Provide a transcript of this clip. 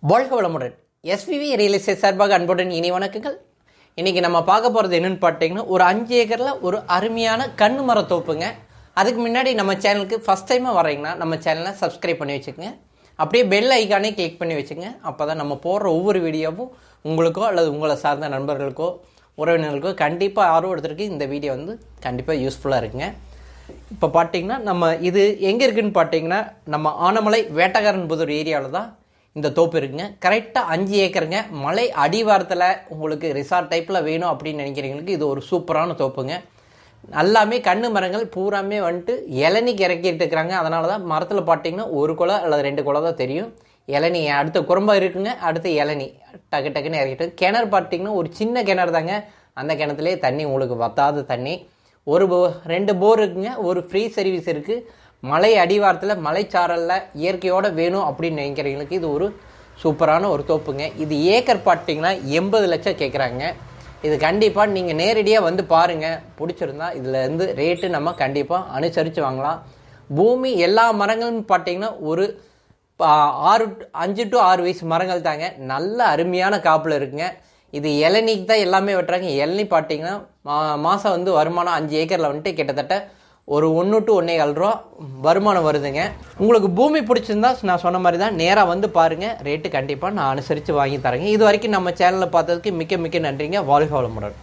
வாழ்க வளமுடன். SVV real estate சார்பாக அன்புடன் இனி வணக்கங்கள். இன்றைக்கி நம்ம பார்க்க போகிறது என்னென்னு பார்த்தீங்கன்னா, ஒரு 5 ஏக்கரில் ஒரு அருமையான கண்ணு மர தோப்புங்க. அதுக்கு முன்னாடி நம்ம சேனலுக்கு ஃபஸ்ட் டைமாக வரீங்கன்னா நம்ம சேனலை சப்ஸ்கிரைப் பண்ணி வச்சுக்கோங்க. அப்படியே பெல் ஐக்கானே கிளிக் பண்ணி வச்சுங்க. அப்போ தான் நம்ம போடுற ஒவ்வொரு வீடியோவும் உங்களுக்கோ அல்லது உங்களை சார்ந்த நண்பர்களுக்கோ உறவினர்களுக்கோ கண்டிப்பாக ஆர்வத்திற்கு இந்த வீடியோ வந்து கண்டிப்பாக யூஸ்ஃபுல்லாக இருக்குங்க. இப்போ பார்த்தீங்கன்னா நம்ம இது எங்கே இருக்குதுன்னு பார்த்தீங்கன்னா, நம்ம ஆனமலை வேட்டக்காரன்புதூர் ஏரியாவில் தான் இந்த தோப்பு இருக்குங்க. கரெக்டாக 5 ஏக்கருங்க. மலை அடிவாரத்தில் உங்களுக்கு ரிசார்ட் டைப்பில் வேணும் அப்படின்னு நினைக்கிறவங்களுக்கு இது ஒரு சூப்பரான தோப்புங்க. எல்லாமே கண்ணு மரங்கள் பூராமே வந்துட்டு இளநிக்கு இறக்கிட்டு இருக்கிறாங்க. அதனால தான் மரத்தில் பார்த்தீங்கன்னா ஒரு குலை அல்லது 2 குலை தான் தெரியும். இளநி அடுத்த குறும்பா இருக்குங்க, அடுத்து இளநி டக்கு டக்குன்னு இறக்கிட்டு. கிணறு பார்த்தீங்கன்னா ஒரு சின்ன கிணறு தாங்க. அந்த கிணத்துலேயே தண்ணி உங்களுக்கு வத்தாத தண்ணி. 2 போர் இருக்குங்க. ஒரு ஃப்ரீ சர்வீஸ் இருக்குது. மலை அடிவாரத்தில் மலைச்சாரலில் இயற்கையோடு வேணும் அப்படின்னு நினைக்கிறவங்களுக்கு இது ஒரு சூப்பரான ஒரு தோப்புங்க. இது ஏக்கர் பார்த்தீங்கன்னா 80 லட்சம் கேட்குறாங்க. இது கண்டிப்பாக நீங்கள் நேரடியாக வந்து பாருங்கள். பிடிச்சிருந்தா இதில் இருந்து ரேட்டு நம்ம கண்டிப்பாக அனுசரித்து வாங்கலாம். பூமி எல்லா மரங்களும் பார்த்தீங்கன்னா ஒரு 5 to 6 வயசு மரங்கள் தாங்க. நல்ல அருமையான காப்பில் இருக்குங்க. இது இளநிக்கு தான் எல்லாமே வெட்டுறாங்க. இளநி பார்த்தீங்கன்னா மாதம் வந்து வருமானம் 5 ஏக்கரில் வந்துட்டு கிட்டத்தட்ட ஒரு 1 to 1.25 ரூபா வருமானம் வருதுங்க. உங்களுக்கு பூமி பிடிச்சிருந்தா நான் சொன்ன மாதிரி தான் நேராக வந்து பாருங்கள். ரேட்டு கண்டிப்பாக நான் அனுசரித்து வாங்கி தரேங்க. இது வரைக்கும் நம்ம சேனலில் பார்த்ததுக்கு மிக்க மிக்க நன்றிங்க. வாழ்க வளமுடன்.